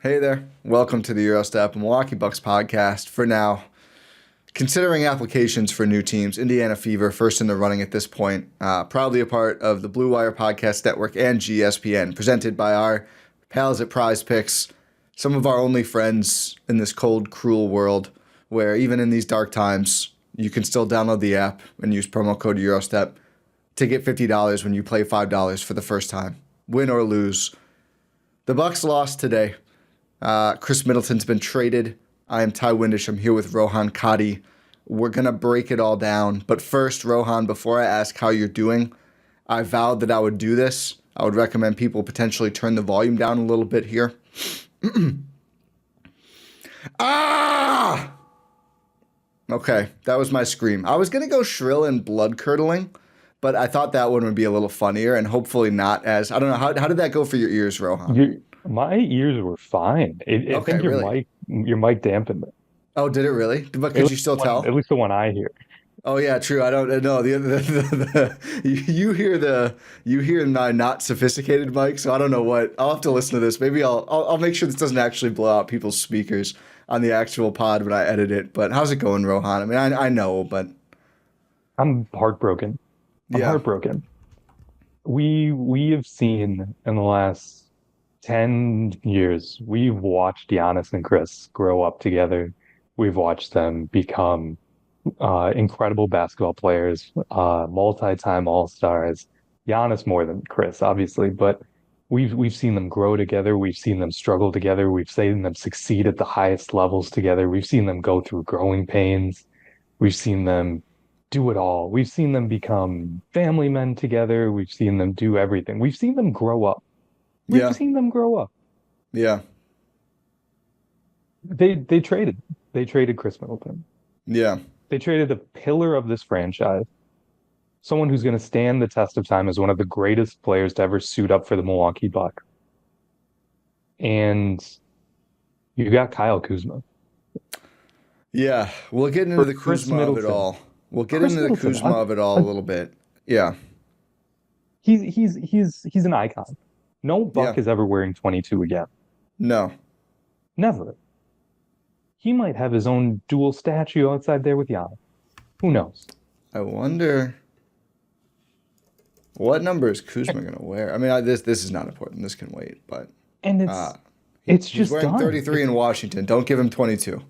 Hey there. Welcome to the Eurostep Milwaukee Bucks podcast. For now, considering applications for new teams, Indiana Fever first in the running at this point. Proudly a part of the Blue Wire Podcast Network and GSPN, presented by our pals at Prize Picks, some of our only friends in this cold, cruel world, where even in these dark times, you can still download the app and use promo code Eurostep to get $50 when you play $5 for the first time, win or lose. The Bucks lost today. Khris Middleton's been traded. I am Ty Windisch. I'm here with Rohan Katti. We're going to break it all down. But first, Rohan, before I ask how you're doing, I vowed that I would do this. I would recommend people potentially turn the volume down a little bit here. Ah! Okay, that was my scream. I was going to go shrill and blood-curdling, but I thought that one would be a little funnier and hopefully not as... I don't know, how did that go for your ears, Rohan? My ears were fine. I Okay, think really? your mic dampened it. Oh, did it really? But At could least you still at tell? least the one I hear. Oh yeah, true. I don't know. You hear my not sophisticated mic, so I don't know what. I'll have to listen to this. Maybe I'll make sure this doesn't actually blow out people's speakers on the actual pod when I edit it. But how's it going, Rohan? I mean, I know, but I'm heartbroken. I'm yeah, heartbroken. We have seen in the last 10 years, we've watched Giannis and Chris grow up together. We've watched them become incredible basketball players, multi-time All-Stars. Giannis more than Chris, obviously, but we've seen them grow together. We've seen them struggle together. We've seen them succeed at the highest levels together. We've seen them go through growing pains. We've seen them do it all. We've seen them become family men together. We've seen them do everything. We've seen them grow up. We've yeah, seen them grow up. yeah, They traded. They traded Khris Middleton. yeah, They traded a pillar of this franchise, someone who's going to stand the test of time as one of the greatest players to ever suit up for the Milwaukee Bucks. And you got Kyle Kuzma yeah. We'll get into for the Khris Kuzma of it Middleton. all. We'll get Khris into the Middleton, Kuzma of it all a little bit. Yeah, he's an icon. No yeah. Buck is ever wearing 22 again. No, Never. He might have his own dual statue outside there with Giannis. Who knows? I wonder. What number is Kuzma gonna wear? I mean, this is not important. This can wait. But And uh, it's he's just wearing done. 33 in Washington. Don't give him 22.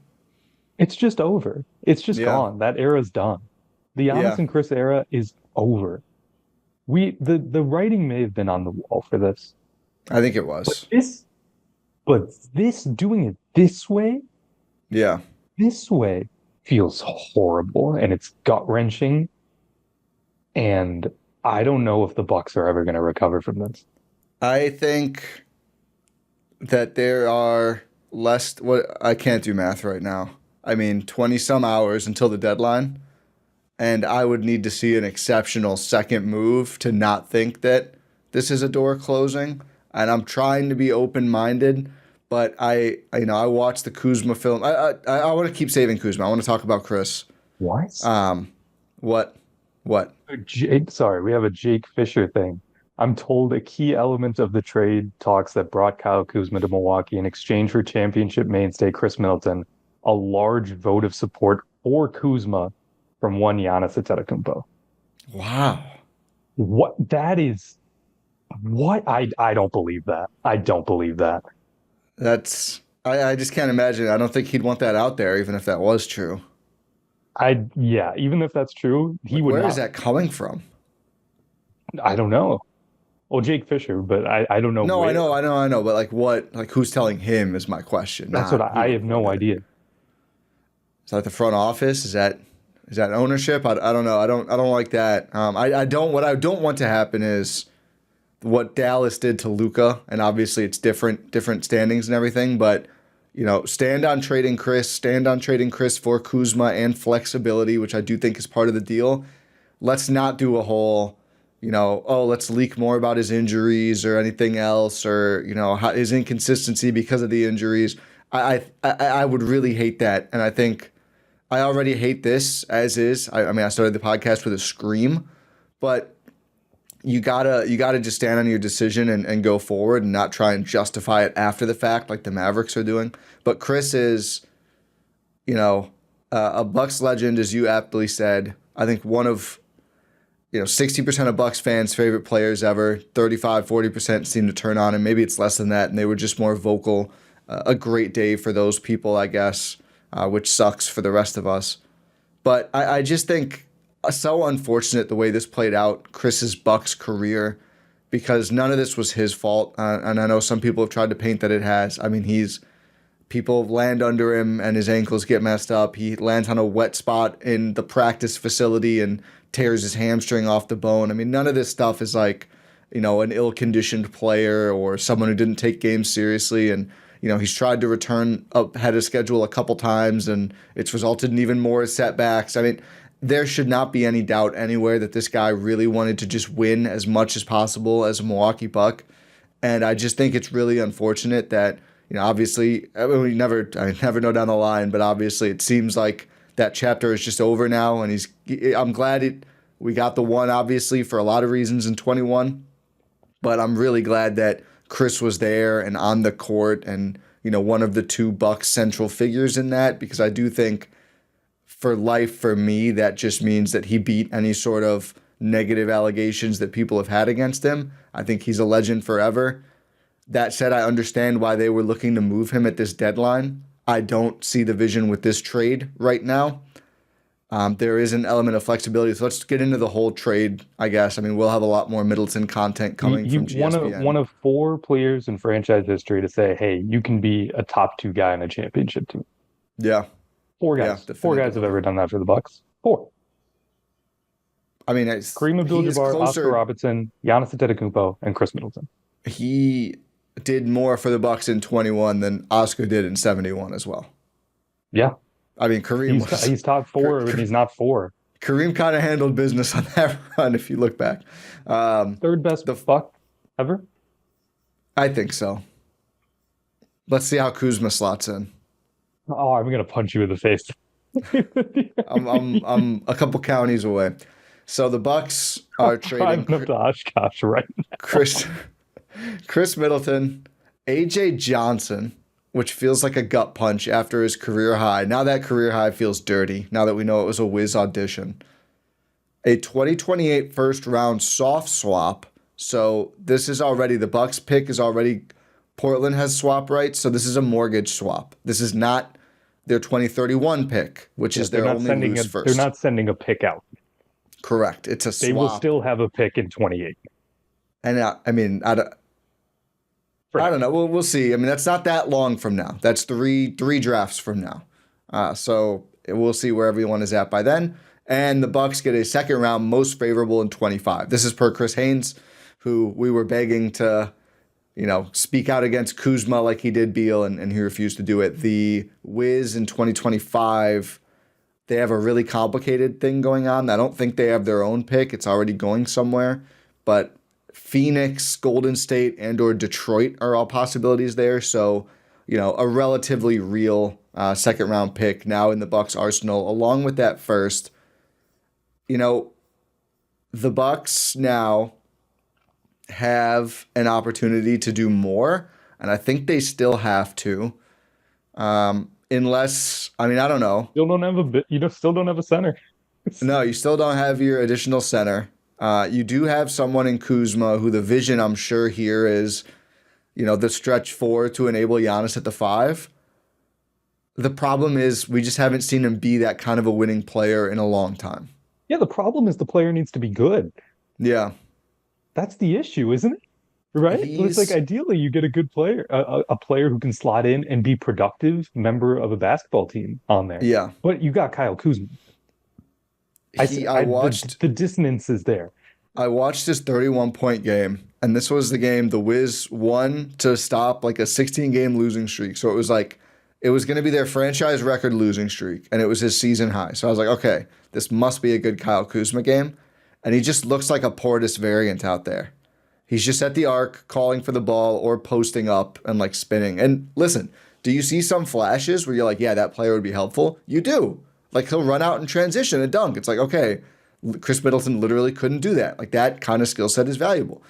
It's just over. It's just Yeah, gone. That era's done. The Giannis yeah. and Chris era is over. The writing may have been on the wall for this, I think it but was. this doing it Yeah, this way feels horrible and it's gut-wrenching. And I don't know if the Bucks are ever going to recover from this. I think that there are less. What I can't do math right now. I mean, 20 some hours until the deadline, and I would need to see an exceptional second move to not think that this is a door closing. And I'm trying to be open minded, but I watched the Kuzma film. I want to keep saving Kuzma. I want to talk about Chris. What? Um, what, what? Sorry, we have a Jake Fisher thing. I'm told a key element of the trade talks that brought Kyle Kuzma to Milwaukee in exchange for championship mainstay Khris Middleton, a large vote of support for Kuzma from one Giannis Antetokounmpo. Wow. What that is, what I don't believe that. I don't believe that. I just can't imagine. I don't think he'd want that out there, even if that was true. Yeah, even if that's true, he Like, would where is not. that coming from? I don't know. Well, Jake Fisher, but I don't know No, where. I know, but like what? Like who's telling him is my question, That's what not who I have no reported it. idea. Is that the front office? Is that ownership? I don't know. I don't like that. I don't. What I don't want to happen is what Dallas did to Luca, and obviously it's different standings and everything, but stand on trading Chris, stand on trading Chris for Kuzma and flexibility, which I do think is part of the deal. Let's not do a whole, oh, let's leak more about his injuries or anything else, or his inconsistency because of the injuries. I would really hate that, and I think I already hate this as is. I mean, I started the podcast with a scream, but you gotta just stand on your decision and go forward and not try and justify it after the fact like the Mavericks are doing. But Khris is, a Bucks legend, as you aptly said. I think one of 60% of Bucks fans' favorite players ever. 35-40% seem to turn on him. Maybe it's less than that, and they were just more vocal. A great day for those people, I guess, which sucks for the rest of us. But I just think so unfortunate the way this played out, Chris's Bucks career, because none of this was his fault. And I know some people have tried to paint that it has. I mean, people land under him and his ankles get messed up. He lands on a wet spot in the practice facility and tears his hamstring off the bone. I mean, none of this stuff is like, an ill-conditioned player or someone who didn't take games seriously. And, he's tried to return ahead of schedule a couple times, and it's resulted in even more setbacks. I mean, there should not be any doubt anywhere that this guy really wanted to just win as much as possible as a Milwaukee Buck. And I just think it's really unfortunate that, obviously, we never know down the line, but obviously it seems like that chapter is just over now. And I'm glad we got the one, obviously, for a lot of reasons in 21. But I'm really glad that Khris was there and on the court and, one of the two Bucks central figures in that, because I do think for life, for me, that just means that he beat any sort of negative allegations that people have had against him. I think he's a legend forever. That said, I understand why they were looking to move him at this deadline. I don't see the vision with this trade right now. There is an element of flexibility. So let's get into the whole trade, I guess. I mean, we'll have a lot more Middleton content coming from GSPN. One of four players in franchise history to say, hey, you can be a top two guy in a championship team. Yeah. Four guys. Yeah, four guys have ever done that for the Bucks. Four. I mean, Kareem Abdul-Jabbar, Oscar Robertson, Giannis Antetokounmpo, and Khris Middleton. He did more for the Bucks in 21 than Oscar did in 71 as well. Yeah. I mean, Kareem he's top four, and he's not four. Kareem kind of handled business on that run, if you look back. Third best Buck ever? I think so. Let's see how Kuzma slots in. Oh, I'm gonna punch you in the face. I'm a couple counties away. So the Bucks are trading up to Oshkosh right now. Khris Middleton, AJ Johnson, which feels like a gut punch after his career high. Now that career high feels dirty, now that we know it was a whiz audition. A 2028 first round soft swap. So this is already, the Bucks pick is already, Portland has swap rights, so this is a mortgage swap. This is not their 2031 pick, which is their only lose first. They're not sending a pick out. Correct. It's a swap. They will still have a pick in 28. And I don't know. We'll see. I mean, that's not that long from now. That's three drafts from now. So we'll see where everyone is at by then. And the Bucks get a second round most favorable in 25. This is per Chris Haynes, who we were begging to, speak out against Kuzma like he did Beal, and he refused to do it. The Wiz in 2025, they have a really complicated thing going on. I don't think they have their own pick. It's already going somewhere. But Phoenix, Golden State, and or Detroit are all possibilities there. So, a relatively real second round pick now in the Bucks arsenal, along with that first. The Bucks now have an opportunity to do more, and I think they still have to. Unless, I don't know. Still don't have a center. No, you still don't have your additional center. You do have someone in Kuzma who the vision, I'm sure, here is, the stretch four to enable Giannis at the 5. The problem is we just haven't seen him be that kind of a winning player in a long time. Yeah, the problem is the player needs to be good. Yeah. That's the issue, isn't it? Right? It's like ideally you get a good player, a player who can slot in and be productive member of a basketball team on there. Yeah. But you got Kyle Kuzma. I watched the dissonance is there. I watched this 31-point game, and this was the game the Wiz won to stop like a 16-game losing streak. So it was going to be their franchise record losing streak, and it was his season high. So I was like, okay, this must be a good Kyle Kuzma game. And he just looks like a Portis variant out there. He's just at the arc, calling for the ball or posting up and like spinning. And listen, do you see some flashes where you're like, yeah, that player would be helpful? You do. Like he'll run out in transition and dunk. It's like, okay, Khris Middleton literally couldn't do that. Like, that kind of skill set is valuable.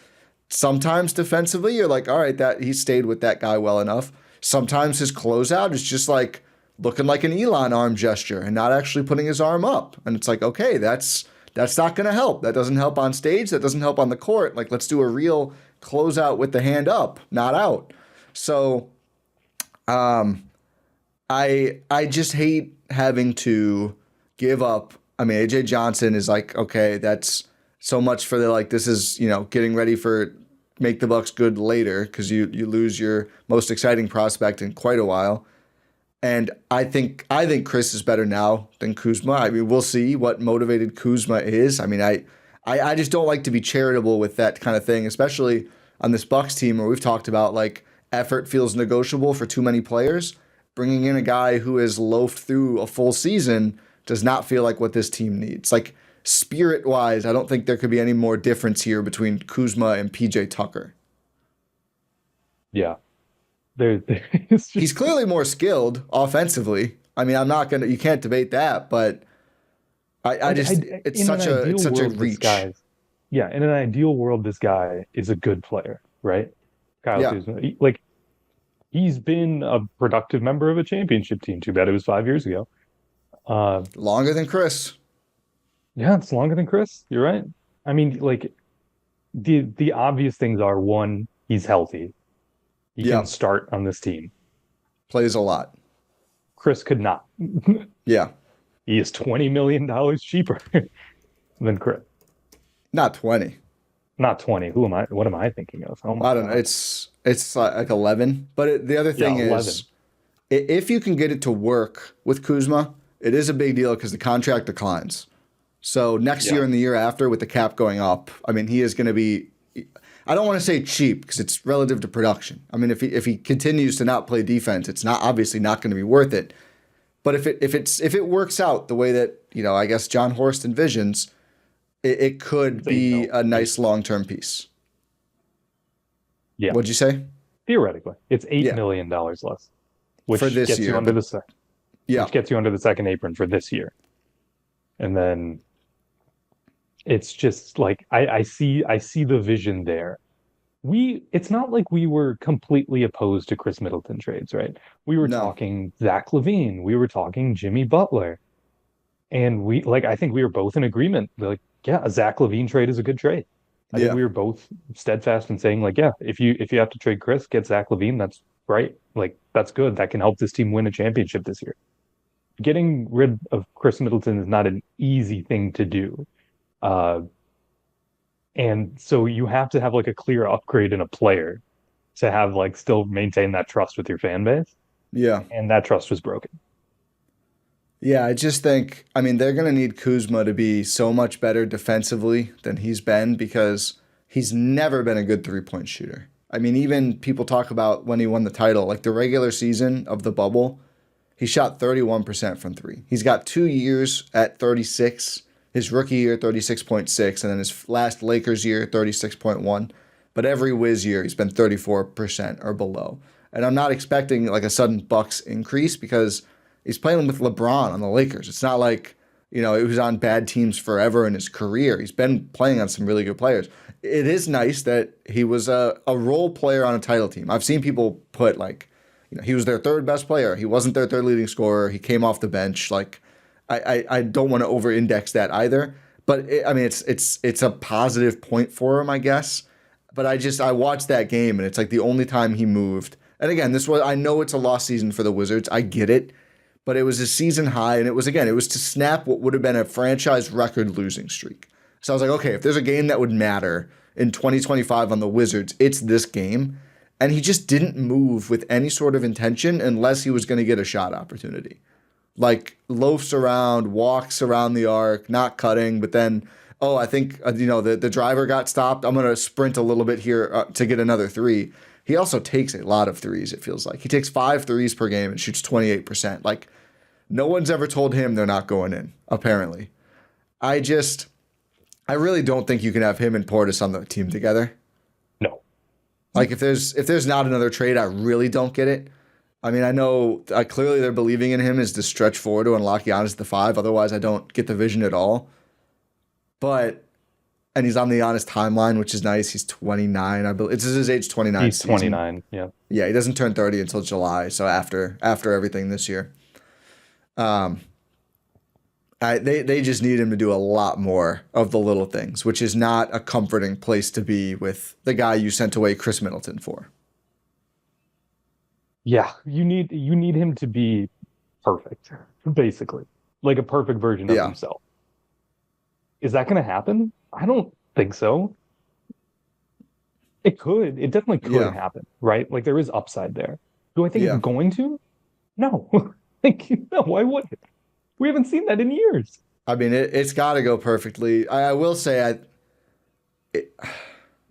Sometimes defensively, you're like, all right, that he stayed with that guy well enough. Sometimes his closeout is just like looking like an Elon arm gesture and not actually putting his arm up. And it's like, okay, that's not going to help. That doesn't help on stage. That doesn't help on the court. Like, let's do a real closeout with the hand up, not out. So, I just hate having to give up. I mean, AJ Johnson is like, okay, that's so much for the, like, this is, getting ready for make the Bucks good later because you lose your most exciting prospect in quite a while. And I think Khris is better now than Kuzma. I mean, we'll see what motivated Kuzma is. I mean, I just don't like to be charitable with that kind of thing, especially on this Bucks team where we've talked about, like, effort feels negotiable for too many players. Bringing in a guy who has loafed through a full season does not feel like what this team needs. Like, spirit-wise, I don't think there could be any more difference here between Kuzma and PJ Tucker. Yeah. He's clearly more skilled offensively. I mean, you can't debate that, but it's such a reach. In an ideal world, this guy is a good player, right? Kyle Kuzma. He's been a productive member of a championship team. Too bad it was 5 years ago. Longer than Khris. Yeah, it's longer than Khris. You're right. I mean, like, the obvious things are, one, he's healthy. He can start on this team. Plays a lot. Khris could not. Yeah. He is $20 million cheaper than Khris. Not 20. Not 20. What am I thinking of? Oh my I don't know. It's like 11. But the other thing is, if you can get it to work with Kuzma, it is a big deal because the contract declines. So next year and the year after, with the cap going up, I mean, he is going to be, I don't want to say cheap because it's relative to production. I mean, if he continues to not play defense, it's obviously not going to be worth it. But if it works out the way that, I guess John Horst envisions, it could be a nice long-term piece. Yeah. What'd you say? Theoretically, it's $8 million less, which for this gets year, you under the second. Yeah. Which gets you under the second apron for this year. And then it's just like I see the vision there. It's not like we were completely opposed to Khris Middleton trades, right? We were talking Zach LaVine, we were talking Jimmy Butler. And I think we were both in agreement. Like, yeah, a Zach LaVine trade is a good trade. I think we were both steadfast in saying, like, yeah, if you have to trade Khris, get Zach LaVine, that's right. Like, that's good. That can help this team win a championship this year. Getting rid of Khris Middleton is not an easy thing to do. And so you have to have, like, a clear upgrade in a player to have, like, still maintain that trust with your fan base. Yeah. And that trust was broken. Yeah, I just think, I mean, they're going to need Kuzma to be so much better defensively than he's been because he's never been a good three-point shooter. I mean, even people talk about when he won the title, like the regular season of the bubble, he shot 31% from three. He's got 2 years at 36, his rookie year 36.6, and then his last Lakers year 36.1. But every Wiz year he's been 34% or below. And I'm not expecting like a sudden Bucks increase because he's playing with LeBron on the Lakers. It's not like, he was on bad teams forever in his career. He's been playing on some really good players. It is nice that he was a role player on a title team. I've seen people put like, he was their third best player. He wasn't their third leading scorer. He came off the bench. Like, I don't want to over-index that either. But it's a positive point for him, I guess. But I watched that game and it's like the only time he moved. And again, I know it's a lost season for the Wizards. I get it. But it was a season high, and it was to snap what would have been a franchise record losing streak. So I was like, okay, if there's a game that would matter in 2025 on the Wizards, it's this game. And he just didn't move with any sort of intention unless he was going to get a shot opportunity. Like, loafs around, walks around the arc, not cutting, but then, I think, the driver got stopped. I'm going to sprint a little bit here to get another three. He also takes a lot of threes, it feels like. He takes 5 threes per game and shoots 28%. Like, no one's ever told him they're not going in, apparently. I really don't think you can have him and Portis on the team together. No. Like, if there's not another trade, I really don't get it. I mean, I know clearly they're believing in him as the stretch forward to unlock Giannis at the 5. Otherwise, I don't get the vision at all. and he's on the Giannis timeline, which is nice. He's 29, I believe. It's his age 29. He's 29, yeah. Yeah, he doesn't turn 30 until July, so after everything this year. They just need him to do a lot more of the little things, which is not a comforting place to be with the guy you sent away Khris Middleton for. Yeah, you need him to be perfect, basically. Like a perfect version of himself. Is that going to happen? I don't think so. It could. It definitely could happen, right? Like there is upside there. Do I think it's going to? No. No, why would it? We haven't seen that in years. I mean, it's got to go perfectly. I will say,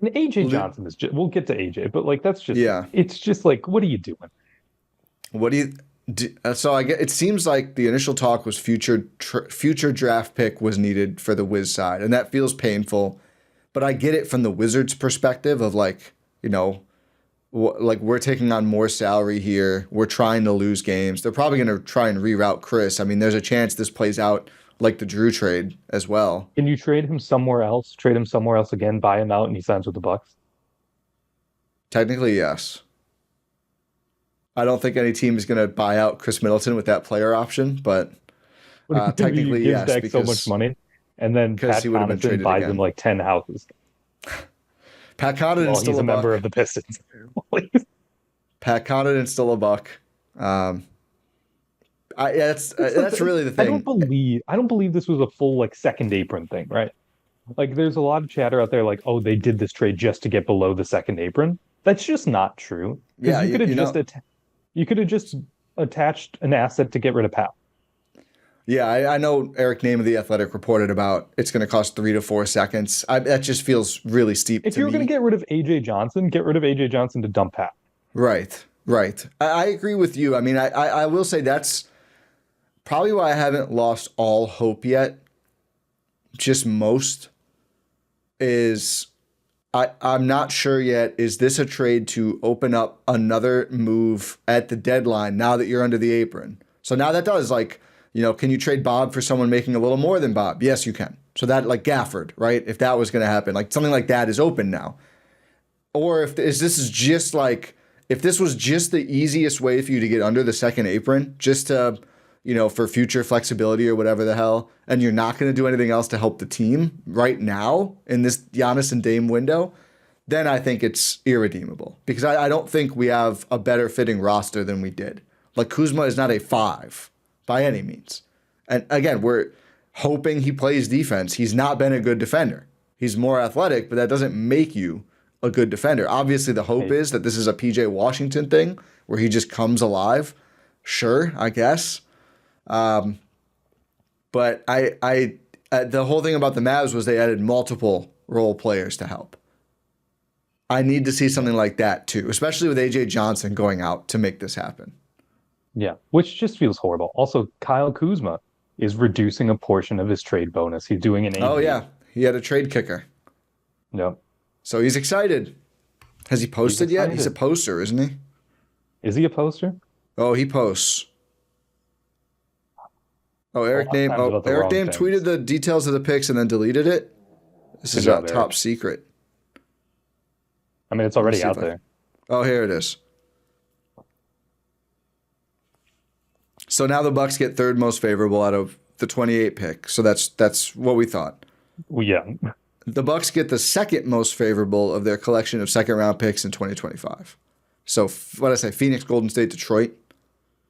AJ Johnson is just, we'll get to AJ, but like that's just, it's just like, what are you doing? What do you do? So it seems like the initial talk was future draft pick was needed for the Wiz side, and that feels painful. But I get it from the Wizards' perspective of like, like we're taking on more salary here. We're trying to lose games. They're probably going to try and reroute Khris. I mean, there's a chance this plays out like the Drew trade as well. Can you trade him somewhere else? Trade him somewhere else again, buy him out, and he signs with the Bucks? Technically, yes. I don't think any team is going to buy out Khris Middleton with that player option, but technically, yes. Back so much money, and then Pat Connaughton buys him like 10 houses. Pat Connaughton's still he's a member of the Pistons. Pat Connaughton's still a Buck. That's really the thing. I don't believe this was a full like second apron thing, right? Like there's a lot of chatter out there like, oh, they did this trade just to get below the second apron. That's just not true. Yeah, you could have just attached an asset to get rid of Pat. Yeah, I know Eric Name of The Athletic reported about it's going to cost 3 to 4 seconds. That just feels really steep to me. If you're going to get rid of AJ Johnson, get rid of AJ Johnson to dump Pat. Right. I agree with you. I mean, I will say that's probably why I haven't lost all hope yet. Just most is I'm not sure yet. Is this a trade to open up another move at the deadline now that you're under the apron? So now that does like, can you trade Bob for someone making a little more than Bob? Yes, you can. So that like Gafford, right? If that was going to happen, like something like that is open now. Or if this was just the easiest way for you to get under the second apron, just to, for future flexibility or whatever the hell, and you're not going to do anything else to help the team right now in this Giannis and Dame window, then I think it's irredeemable. Because I don't think we have a better fitting roster than we did. Like Kuzma is not a 5 by any means. And again, we're hoping he plays defense. He's not been a good defender. He's more athletic, but that doesn't make you a good defender. Obviously, the hope is that this is a PJ Washington thing where he just comes alive. Sure, I guess. But the whole thing about the Mavs was they added multiple role players to help. I need to see something like that too, especially with AJ Johnson going out to make this happen. Yeah, which just feels horrible. Also, Kyle Kuzma is reducing a portion of his trade bonus. He's doing an 8. Oh, yeah. He had a trade kicker. Yep. So he's excited. Has he posted yet? He's a poster, isn't he? Is he a poster? Oh, he posts. Oh, Eric Name tweeted the details of the picks and then deleted it. This is top secret. I mean, it's already out there. Oh, here it is. So now the Bucks get third most favorable out of the 28 pick. So that's what we thought. Well, yeah. The Bucks get the second most favorable of their collection of second round picks in 2025. So what did I say? Phoenix, Golden State, Detroit.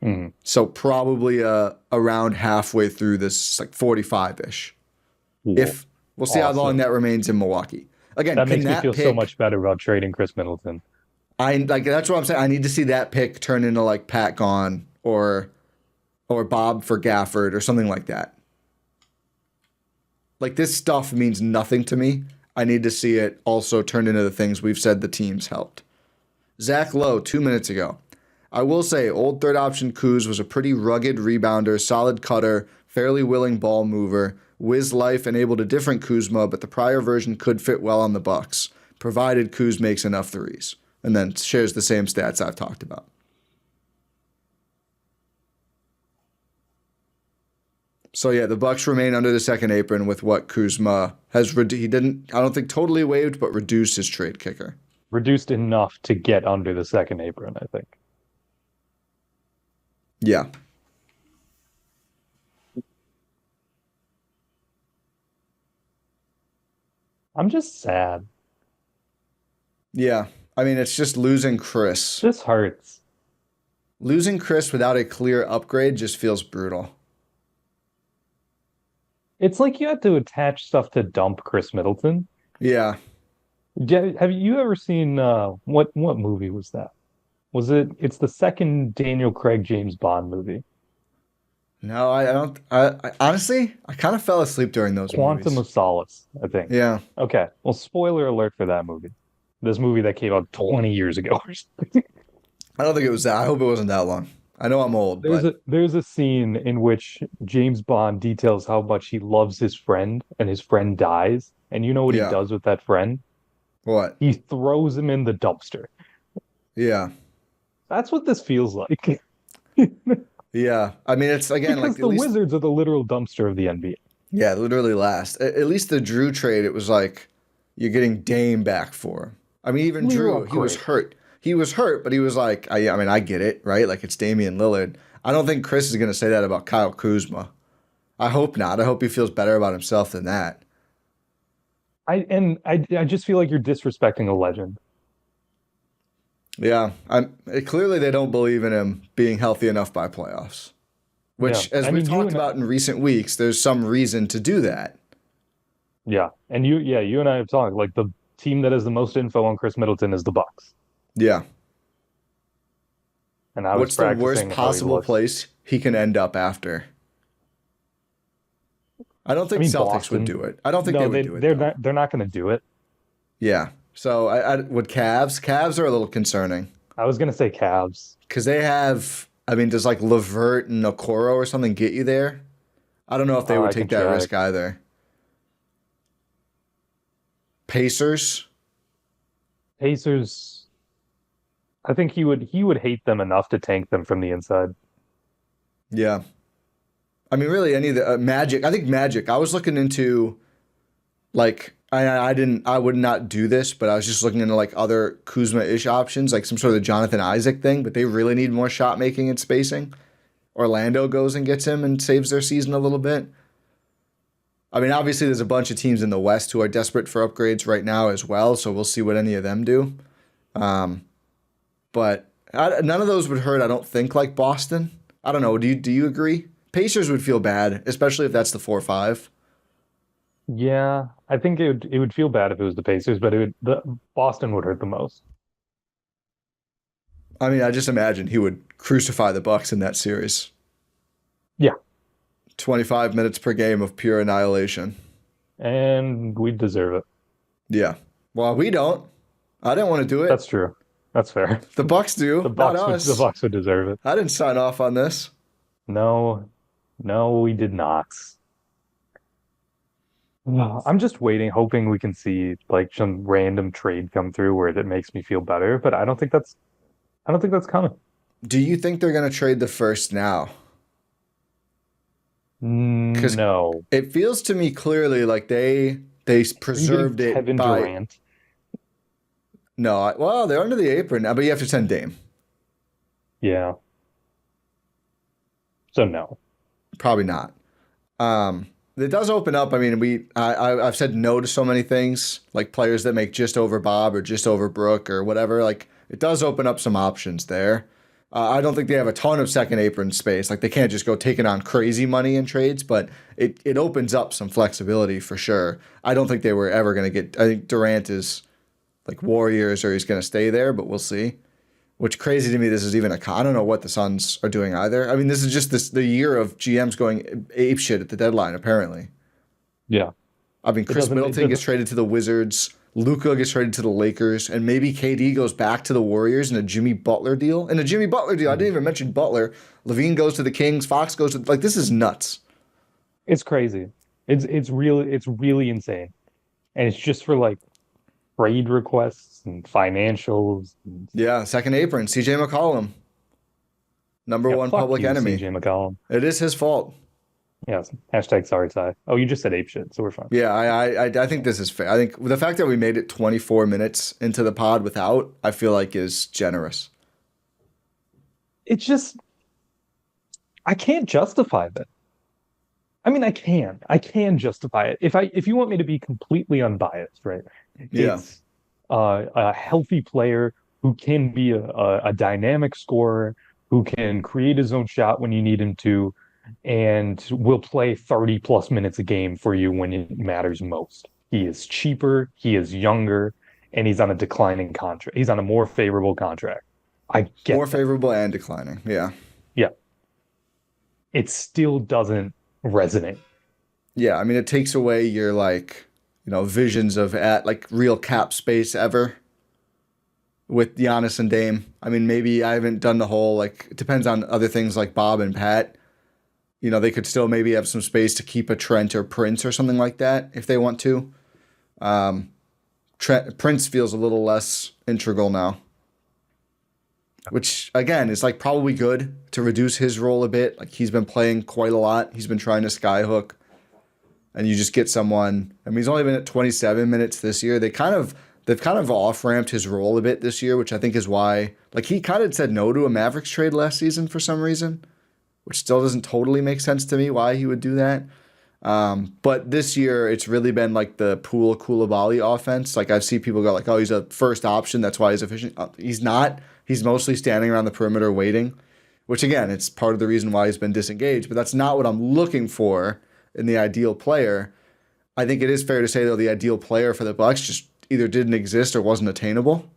Mm-hmm. So probably around halfway through this, like 45-ish. If we'll see how long that remains in Milwaukee. Again, that makes me feel so much better about trading Khris Middleton. That's what I'm saying. I need to see that pick turn into like Pat Gone or Bob for Gafford or something like that. Like this stuff means nothing to me. I need to see it also turn into the things we've said the teams helped. Zach Lowe, 2 minutes ago. I will say old third option Kuz was a pretty rugged rebounder, solid cutter, fairly willing ball mover. Wiz life enabled a different Kuzma, but the prior version could fit well on the Bucks, provided Kuz makes enough threes. And then shares the same stats I've talked about. So yeah, the Bucks remain under the second apron with what Kuzma has. He didn't. I don't think totally waived, but reduced his trade kicker. Reduced enough to get under the second apron, I think. Yeah. I'm just sad. Yeah. I mean, it's just losing Khris. This hurts. Losing Khris without a clear upgrade just feels brutal. It's like you had to attach stuff to dump Khris Middleton. Yeah. Have you ever seen what movie was that? Was it's the second Daniel Craig James Bond movie. No, I don't. I honestly, I kind of fell asleep during those Quantum movies. of Solace, I think. Yeah. Okay. Well, spoiler alert for that movie. This movie that came out 20 years ago or something. I don't think it was that. I hope it wasn't that long. I know I'm old, but There's a scene in which James Bond details how much he loves his friend and his friend dies. And you know what he Yeah. does with that friend? What? He throws him in the dumpster. Yeah. That's what this feels like. Yeah. I mean, it's again Because like the Wizards are the literal dumpster of the NBA. Yeah, literally last. At least the Drew trade, it was like you're getting Dame back for him. I mean, even Drew, he was hurt. He was hurt, but he was like, I mean, I get it, right? Like it's Damian Lillard. I don't think Khris is going to say that about Kyle Kuzma. I hope not. I hope he feels better about himself than that. I just feel like you're disrespecting a legend. Yeah, clearly they don't believe in him being healthy enough by playoffs. Which, as we've talked about in recent weeks, there's some reason to do that. Yeah, and you and I have talked, like the team that has the most info on Khris Middleton is the Bucks. Yeah. And I What's the worst possible place he can end up after? I don't think Celtics Boston would do it. I don't think they would do it. They're not going to do it. Yeah. So I would Cavs. Cavs are a little concerning. I was going to say Cavs. Because they have, I mean, does like Levert and Okoro or something get you there? I don't know if they would take that risk either. Pacers. I think he would hate them enough to tank them from the inside. Yeah. I mean, really, any of the Magic. I think Magic. I was looking into, like, I would not do this, but I was just looking into like other Kuzma-ish options, like some sort of Jonathan Isaac thing. But they really need more shot making and spacing. Orlando goes and gets him and saves their season a little bit. I mean, obviously, there's a bunch of teams in the West who are desperate for upgrades right now as well. So we'll see what any of them do. But none of those would hurt. I don't think like Boston. I don't know. Do you agree? Pacers would feel bad, especially if that's the 4-5. Yeah, I think it would feel bad if it was the Pacers, but Boston would hurt the most. I mean, I just imagine he would crucify the Bucks in that series. Yeah. 25 minutes per game of pure annihilation. And we deserve it. Yeah. Well, we don't. I didn't want to do it. That's true. That's fair. The Bucks do. The Bucks not us. The Bucks would deserve it. I didn't sign off on this. No, we did not. I'm just waiting, hoping we can see like some random trade come through where it makes me feel better, but I don't think that's coming. Do you think they're going to trade the first now? No. It feels to me clearly like they preserved it Kevin by Durant. No, well, they're under the apron now, but you have to send Dame. Yeah. So no. Probably not. It does open up. I mean, I've said no to so many things, like players that make just over Bob or just over Brooke or whatever. Like, it does open up some options there. I don't think they have a ton of second apron space. Like, they can't just go taking on crazy money in trades, but it opens up some flexibility for sure. I don't think they were ever going to get. I think Durant is like Warriors or he's going to stay there, but we'll see. Which crazy to me, this is even I don't know what the Suns are doing either. I mean, this is just the year of GMs going apeshit at the deadline, apparently. Yeah. I mean, Khris Middleton gets traded to the Wizards. Luka gets traded to the Lakers. And maybe KD goes back to the Warriors in a Jimmy Butler deal. I didn't even mention Butler. Levine goes to the Kings. Fox goes to... Like, this is nuts. It's crazy. It's really insane. And it's just for, like, trade requests and financials. Yeah, second apron, CJ McCollum. Number one public enemy. CJ McCollum. It is his fault. Yes. Hashtag sorry, Ty. Oh, you just said ape shit, so we're fine. Yeah, I think this is fair. I think the fact that we made it 24 minutes into the pod without, I feel like is generous. It's just I can't justify that. I mean, I can. I can justify it. If you want me to be completely unbiased, right? Yeah. It's a healthy player who can be a dynamic scorer, who can create his own shot when you need him to, and will play 30 plus minutes a game for you when it matters most. He is cheaper, he is younger, and he's on a declining contract. He's on a more favorable contract. I More get that. favorable and declining. Yeah. Yeah. It still doesn't resonate. Yeah, I mean it takes away your visions of at like real cap space ever with Giannis and Dame. I mean maybe I haven't done the whole like it depends on other things like Bob and Pat. They could still maybe have some space to keep a Trent or Prince or something like that if they want to. Um, Prince feels a little less integral now, which again is like probably good to reduce his role a bit. Like he's been playing quite a lot. He's been trying to skyhook, and you just get someone. I mean, he's only been at 27 minutes this year. They've kind of off ramped his role a bit this year, which I think is why like he kind of said no to a Mavericks trade last season for some reason, which still doesn't totally make sense to me why he would do that. But this year, it's really been like the Poole Koulibaly offense. Like I've seen people go like, "Oh, he's a first option. That's why he's efficient." He's not. He's mostly standing around the perimeter waiting, which again, it's part of the reason why he's been disengaged. But that's not what I'm looking for in the ideal player. I think it is fair to say though the ideal player for the Bucks just either didn't exist or wasn't attainable.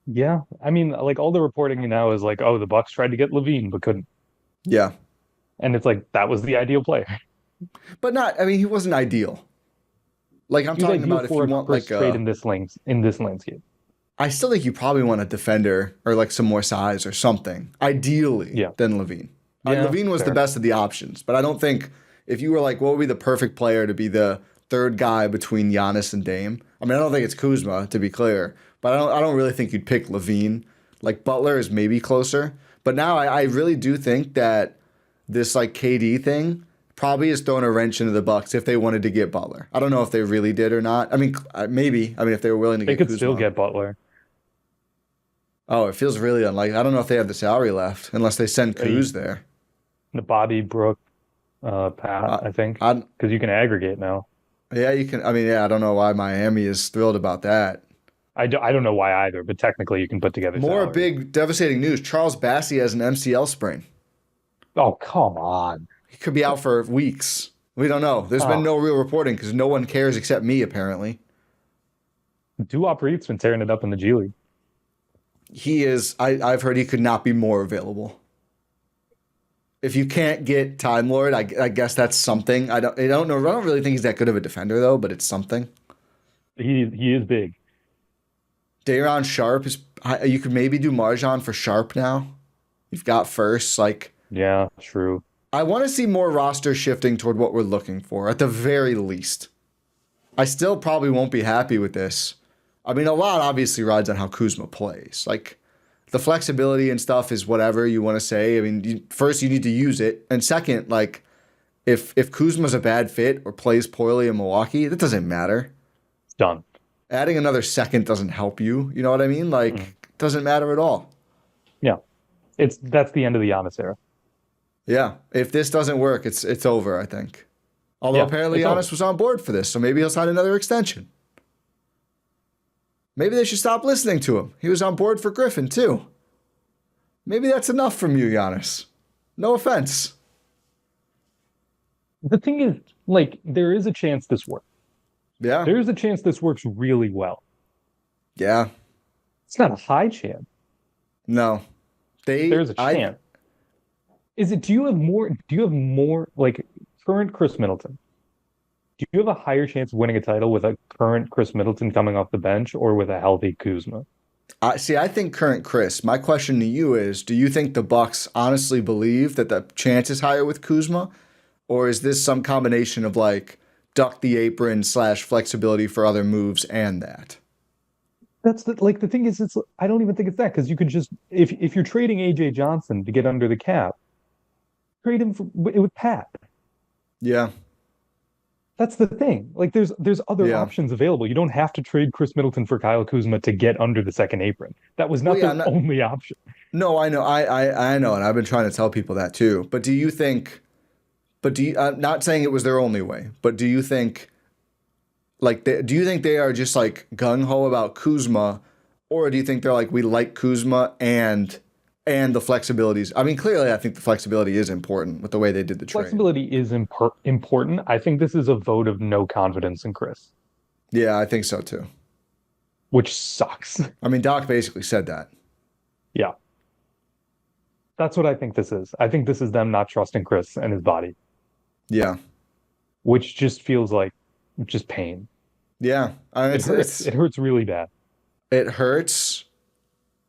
Yeah. I mean, like all the reporting now is like, oh, the Bucks tried to get Levine but couldn't. Yeah, And it's like that was the ideal player. but not. I mean, he wasn't ideal. Like I'm He was talking ideal about if for you a want first like trade a. in this landscape. I still think you probably want a defender or like some more size or something, ideally, Yeah. than Levine. Yeah, Levine was the fair. best of the options, but I don't think if you were like, what would be the perfect player to be the third guy between Giannis and Dame? I mean, I don't think it's Kuzma, to be clear, but I don't really think you'd pick Levine. Like Butler is maybe closer, but now I really do think that this like KD thing probably is throwing a wrench into the Bucks if they wanted to get Butler. I don't know if they really did or not. I mean, maybe. I mean, if they were willing to They get could still Kuzma. get Butler. Oh, it feels really unlikely. I don't know if they have the salary left unless they send A, Kuz there. the Bobby Brook Pat, I, I think. I, Because you can aggregate now. yeah, you can. I mean, yeah, I don't know why Miami is thrilled about that. I don't know why either, but technically you can put together More salary. big, devastating news. Charles Bassey has an MCL sprain. Oh, come on. He could be out for weeks. We don't know. There's been Oh, no real reporting because no one cares except me, apparently. Duop Reed's been tearing it up in the G League. He is. I've heard he could not be more available. If you can't get Time Lord, I guess that's something. I don't know. I don't really think he's that good of a defender though, but it's something. He is big. Day'Ron Sharp is. You could maybe do Marjan for Sharp now. You've got first. Like Yeah, true. I want to see more roster shifting toward what we're looking for at the very least. I still probably won't be happy with this. I mean, a lot obviously rides on how Kuzma plays. Like the flexibility and stuff is whatever you want to say. I mean, first you need to use it, and second, like if Kuzma's a bad fit or plays poorly in Milwaukee, that doesn't matter. It's done. Adding another second doesn't help you. You know what I mean? Like, Mm. it doesn't matter at all. Yeah. That's the end of the Giannis era. Yeah, if this doesn't work, it's over, I think. Although Yeah, apparently it's over. Giannis was on board for this, so maybe he'll sign another extension. Maybe they should stop listening to him. He was on board for Griffin, too. Maybe that's enough from you, Giannis. No offense. The thing is, like, there is a chance this works. Yeah. There is a chance this works really well. Yeah. It's not a high chance. No. There's a chance. Do you have more like current Khris Middleton? Do you have a higher chance of winning a title with a current Khris Middleton coming off the bench or with a healthy Kuzma? I think current Chris. My question to you is, do you think the Bucks honestly believe that the chance is higher with Kuzma? Or is this some combination of like duck the apron / flexibility for other moves and that? That's the thing is it's I don't even think it's that because you could just if you're trading AJ Johnson to get under the cap, Trade him with Pat. Yeah. That's the thing. Like there's other Yeah. options available. You don't have to trade Khris Middleton for Kyle Kuzma to get under the second apron. That was Well, not yeah, their only option. no, I know. I know, and I've been trying to tell people that too. But do you think, I'm not saying it was their only way, but do you think, do you think they are just like gung ho about Kuzma, or do you think they're like, we like Kuzma and the flexibilities? I mean, clearly, I think the flexibility is important with the way they did the trade. Flexibility is important. I think this is a vote of no confidence in Khris, Yeah, I think so too. which sucks. I mean, Doc basically said that. Yeah. That's what I think this is. I think this is them not trusting Khris and his body, Yeah. which just feels like just pain. Yeah. I mean, It hurts really bad. it hurts,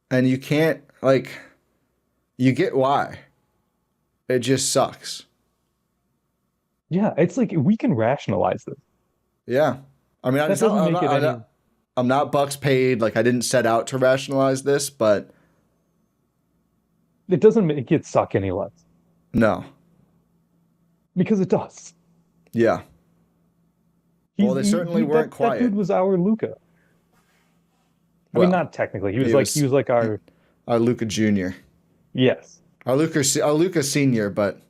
and you can't, you get why. It just sucks. Yeah, it's like we can rationalize this. Yeah. I mean, That doesn't make it any. I'm not Bucks paid. Like, I didn't set out to rationalize this, but It doesn't make it suck any less no. because it does. Yeah. Well, they certainly weren't quiet. That dude was our Luka. I Well, mean, not technically. He he was like our Our Luka Jr. yes, Our Luka Senior, but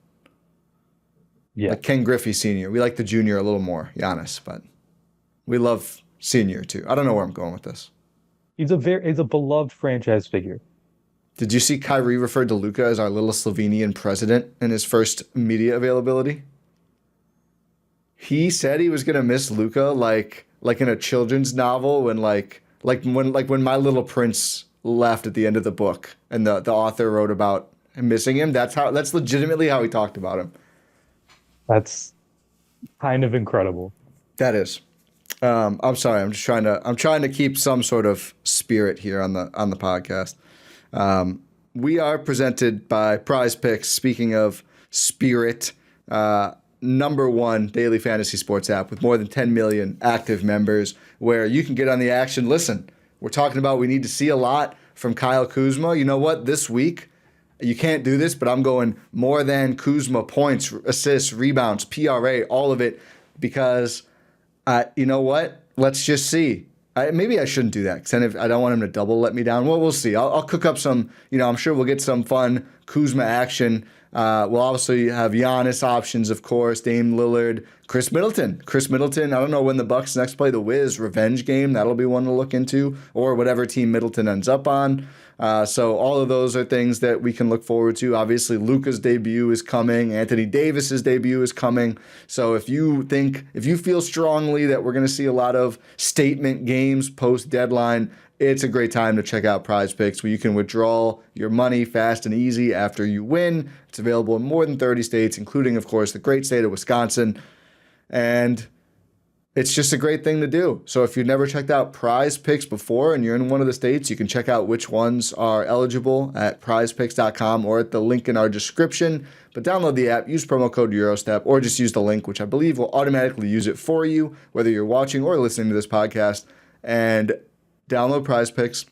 yeah. like Ken Griffey Senior. We like the junior a little more, Giannis, but we love Senior too. I don't know where I'm going with this. He's a beloved franchise figure. Did you see Kyrie referred to Luka as our little Slovenian president in his first media availability? He said he was gonna miss Luka like in a children's novel when when My Little Prince left at the end of the book and the author wrote about him missing him. That's legitimately how he talked about him. That's kind of incredible. That is. I'm sorry. I'm trying to keep some sort of spirit here on the podcast. We are presented by Prize Picks. Speaking of spirit, #1 daily fantasy sports app with more than 10 million active members, where you can get on the action. Listen, we're talking about we need to see a lot from Kyle Kuzma. You know what? This week, you can't do this, but I'm going more than Kuzma points, assists, rebounds, PRA, all of it, because you know what? Let's just see. Maybe I shouldn't do that because then I don't want him to double let me down. Well, we'll see. I'll cook up some, I'm sure we'll get some fun Kuzma action. We'll obviously have Giannis options, of course, Dame Lillard, Khris Middleton. I don't know when the Bucks next play the Wiz revenge game. That'll be one to look into, or whatever team Middleton ends up on. So all of those are things that we can look forward to. Obviously, Luka's debut is coming. Anthony Davis's debut is coming. So if you feel strongly that we're going to see a lot of statement games post-deadline, it's a great time to check out Prize Picks, where you can withdraw your money fast and easy after you win. It's available in more than 30 states, including, of course, the great state of Wisconsin. And it's just a great thing to do. So if you've never checked out Prize Picks before and you're in one of the states, you can check out which ones are eligible at prizepicks.com or at the link in our description. But download the app, use promo code Eurostep, or just use the link, which I believe will automatically use it for you, whether you're watching or listening to this podcast. And download Prize Picks.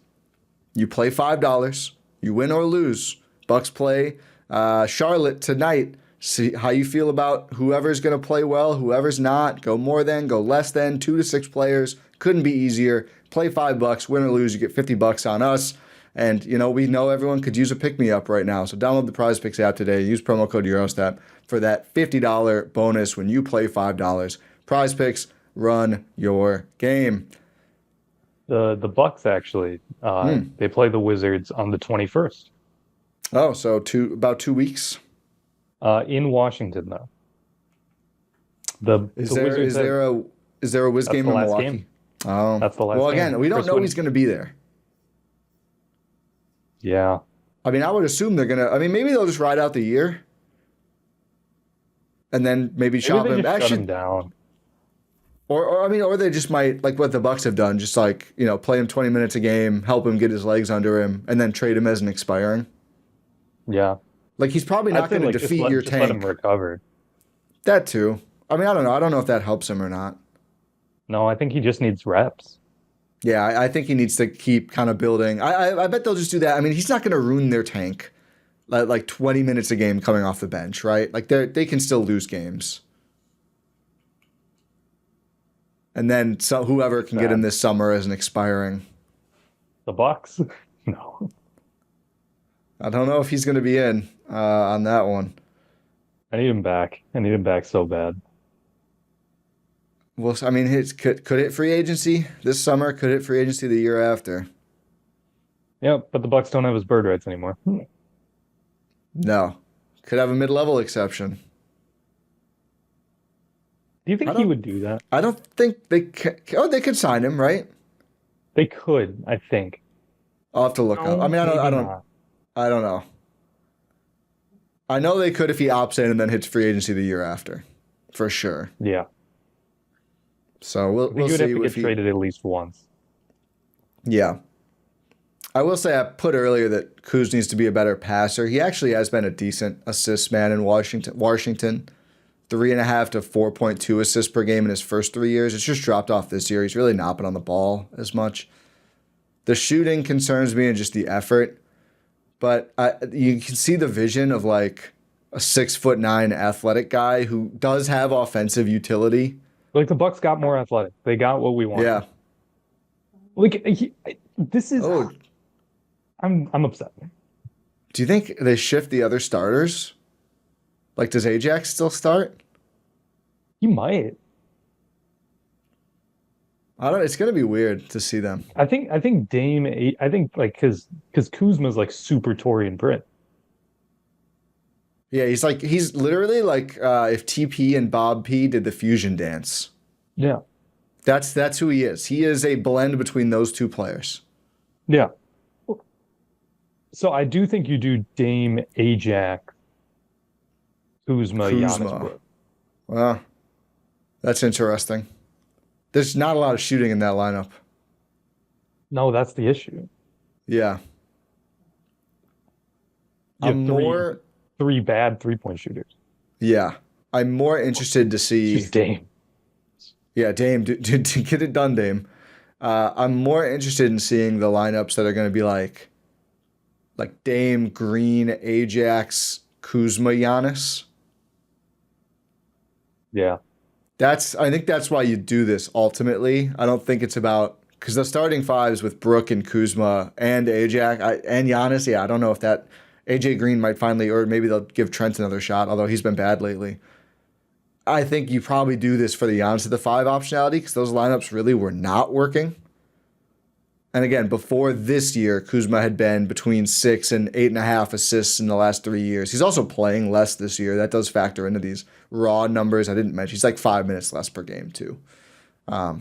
You play $5. You win or lose. Bucks play Charlotte tonight. See how you feel about whoever's going to play well, whoever's not. Go more than, go less than. 2 to 6 players. Couldn't be easier. Play $5. Win or lose, you get $50 on us. And, we know everyone could use a pick-me-up right now. So download the Prize Picks app today. Use promo code Eurostep for that $50 bonus when you play $5. Prize Picks, run your game. The Bucks actually, they play the Wizards on the 21st. Oh, so about 2 weeks. In Washington, though. Is there a Wiz game in Milwaukee? Game. Oh, that's the last. Well, again, game. we don't know he's going to be there. Yeah. I mean, I would assume they're gonna. I mean, maybe they'll just ride out the year, and then maybe chop him. Actually, shut him down. Or they just might, like what the Bucks have done, just play him 20 minutes a game, help him get his legs under him, and then trade him as an expiring. Yeah. Like, he's probably not going to defeat your tank. Let him recover. That too. I mean, I don't know. I don't know if that helps him or not. No, I think he just needs reps. Yeah, I think he needs to keep kind of building. I bet they'll just do that. I mean, he's not going to ruin their tank. like 20 minutes a game coming off the bench, right? Like they can still lose games. And then whoever can get him this summer as an expiring. The Bucks? No. I don't know if he's going to be in on that one. I need him back. I need him back so bad. Well, I mean, could hit free agency this summer, could hit free agency the year after. Yeah, but the Bucks don't have his bird rights anymore. No. Could have a mid-level exception. Do you think he would do that? I don't think they could. Oh, they could sign him, right? They could, I think. I'll have to look up. I mean, I don't know. I know they could if he opts in and then hits free agency the year after, for sure. Yeah. So we'll he would see have to get traded at least once. Yeah. I will say I put earlier that Kuz needs to be a better passer. He actually has been a decent assist man in Washington. 3.5 to 4.2 assists per game in his first 3 years. It's just dropped off this year. He's really not been on the ball as much. The shooting concerns me and just the effort. But you can see the vision of like a 6'9" athletic guy who does have offensive utility. Like the Bucks got more athletic. They got what we wanted. Yeah. Like this is. Oh. I'm upset. Do you think they shift the other starters? Like, does Ajax still start? He might. I don't. It's gonna be weird to see them. I think Dame. I think like because Kuzma's like super Torian Brit. Yeah, he's literally like if TP and Bob P did the fusion dance. Yeah. That's who he is. He is a blend between those two players. Yeah. So I do think you do Dame, Ajax, Kuzma. Giannis. Well, that's interesting. There's not a lot of shooting in that lineup. No, that's the issue. Yeah. I'm more three bad 3-point shooters. Yeah. I'm more interested to see just Dame. Yeah, Dame, get it done, Dame. I'm more interested in seeing the lineups that are going to be like Dame, Green, Ajax, Kuzma, Giannis. Yeah. I think that's why you do this ultimately. I don't think it's about because the starting fives with Brook and Kuzma and Ajax and Giannis. Yeah, I don't know if that AJ Green might finally, or maybe they'll give Trent another shot, although he's been bad lately. I think you probably do this for the Giannis to the 5 optionality because those lineups really were not working. And again, before this year, Kuzma had been between 6 and 8.5 assists in the last 3 years. He's also playing less this year. That does factor into these raw numbers I didn't mention. He's like 5 minutes less per game, too. Yeah,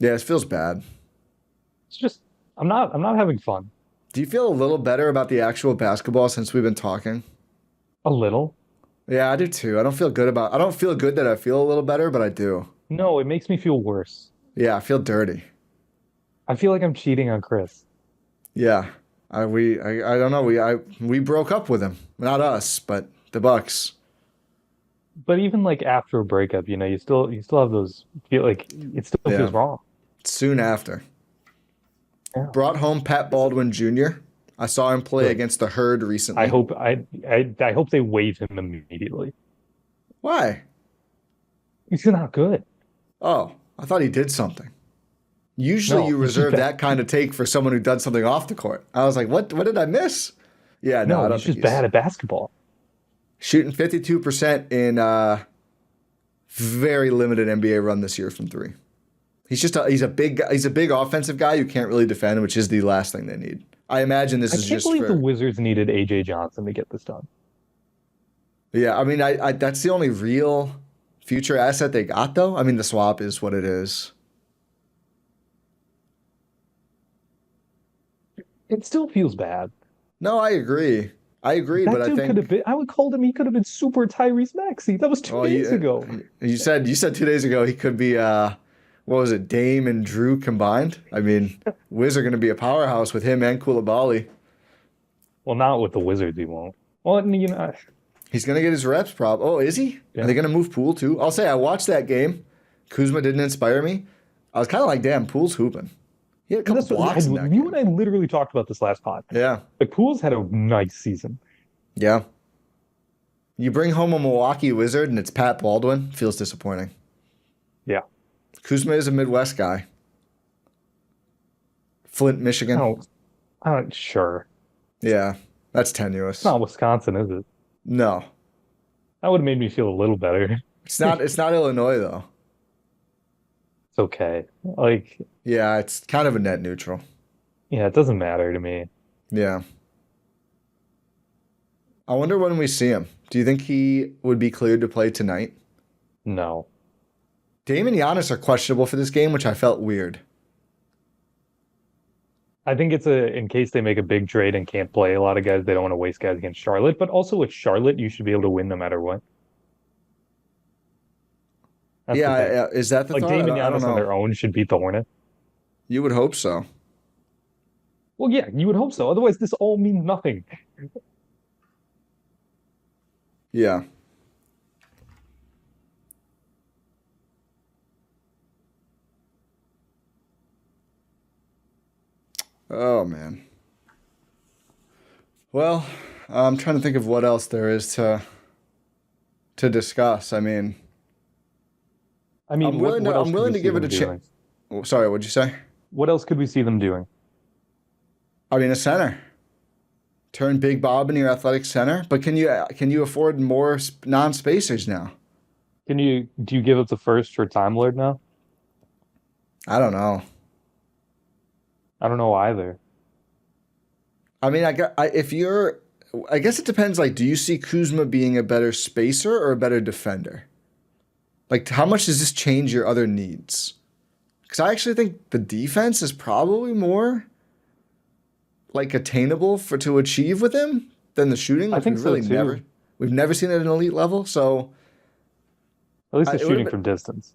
it feels bad. It's just I'm not having fun. Do you feel a little better about the actual basketball since we've been talking? A little. Yeah, I do too. I don't feel good that I feel a little better, but I do. No, it makes me feel worse. Yeah, I feel dirty. I feel like I'm cheating on Khris. Yeah. I don't know. We broke up with him. Not us, but the Bucks. But even like after a breakup, you still have those feel like it still feels wrong. Soon after. Yeah. Brought home Pat Baldwin Jr. I saw him play against the Herd recently. I hope they waive him immediately. Why? He's not good. Oh, I thought he did something. Usually you reserve that kind of take for someone who done something off the court. I was like, what did I miss? Yeah, no, I don't he's just bad at basketball. Shooting 52% in very limited NBA run this year from 3. He's a big offensive guy who can't really defend, which is the last thing they need. I imagine this is just I can't believe the Wizards needed AJ Johnson to get this done. Yeah, I mean, I that's the only real future asset they got, though. I mean, the swap is what it is. It still feels bad. No, I agree. But I think I would call him. He could have been super Tyrese Maxey. That was 2 days ago. You said 2 days ago he could be. What was it, Dame and Drew combined? I mean, Wiz are going to be a powerhouse with him and Koulibaly. Well, not with the Wizards, he won't. Well, he's going to get his reps, Oh, is he? Yeah. Are they going to move Poole too? I'll say I watched that game. Kuzma didn't inspire me. I was kind of like, damn, Poole's hooping. He had a And couple that's what blocks in that you game. and I literally talked about this last pod. Yeah. Like Poole's had a nice season. Yeah. You bring home a Milwaukee Wizard and it's Pat Baldwin, feels disappointing. Yeah. Kuzma is a Midwest guy. Flint, Michigan. Sure. Yeah, that's tenuous. It's not Wisconsin, is it? No. That would have made me feel a little better. It's not Illinois though. It's okay. Like, Yeah, it's kind of a net neutral. yeah, it doesn't matter to me. Yeah. I wonder when we see him. Do you think he would be cleared to play tonight? No. Dame and Giannis are questionable for this game, which I felt weird. I think it's in case they make a big trade and can't play a lot of guys, they don't want to waste guys against Charlotte. But also with Charlotte, you should be able to win no matter what. That's the thing. Yeah, is that the Like thought? Dame and I don't Giannis on know. their own should beat the Hornets. You would hope so. Well, yeah, you would hope so. Otherwise, this all means nothing. Yeah. Oh man. Well, I'm trying to think of what else there is to discuss. I mean, I mean, I'm willing what else I'm could willing we to see give it them a doing? chance. Sorry, what'd you say? What else could we see them doing? I mean, a center. Turn Big Bob into your athletic center, but can you afford more non-spacers now? Do you give up the first for Time Lord now? I don't know. I don't know either. I mean, I guess it depends. Like, do you see Kuzma being a better spacer or a better defender? Like, how much does this change your other needs? Because I actually think the defense is probably more like attainable to achieve with him than the shooting. I think so too. We've never seen it at an elite level. So At least the it would've shooting been- from distance.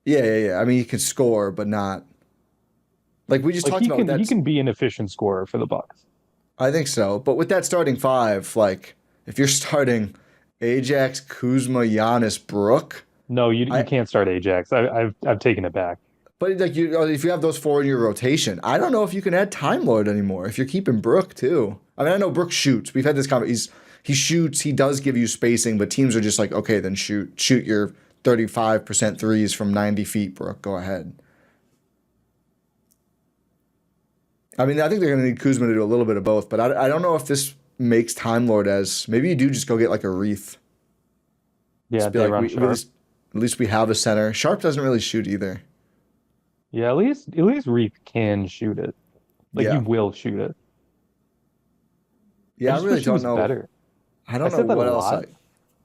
yeah. I mean, he can score, but not like we just Like talked about. he can be an efficient scorer for the Bucks. I think so. But with that starting five, like if you're starting Ajax, Kuzma, Giannis, Brook, No, you can't start Ajax. I've taken it back. but like if you have those four in your rotation, I don't know if you can add Time Lord anymore. If you're keeping Brook too, I mean I know Brook shoots. We've had this conversation. He shoots. He does give you spacing, but teams are just like, okay, then shoot your 35% threes from 90 feet, Brook. Go ahead. I mean, I think they're going to need Kuzma to do a little bit of both, but I don't know if this makes Time Lord as maybe you do just go get like a Wreath. Yeah, Just be they like, run at Sharp. least we have a center. Sharp doesn't really shoot either. Yeah, at least Reef can shoot it. Like Yeah. he will shoot it. Yeah, I just really wish he don't was know. better. I don't I said know that what a else. lot.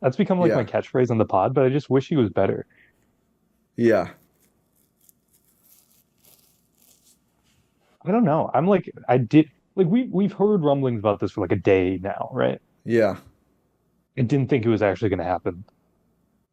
That's become like Yeah. my catchphrase on the pod, but I just wish he was better. Yeah. I don't know. We've heard rumblings about this for like a day now, right? Yeah. I didn't think it was actually going to happen.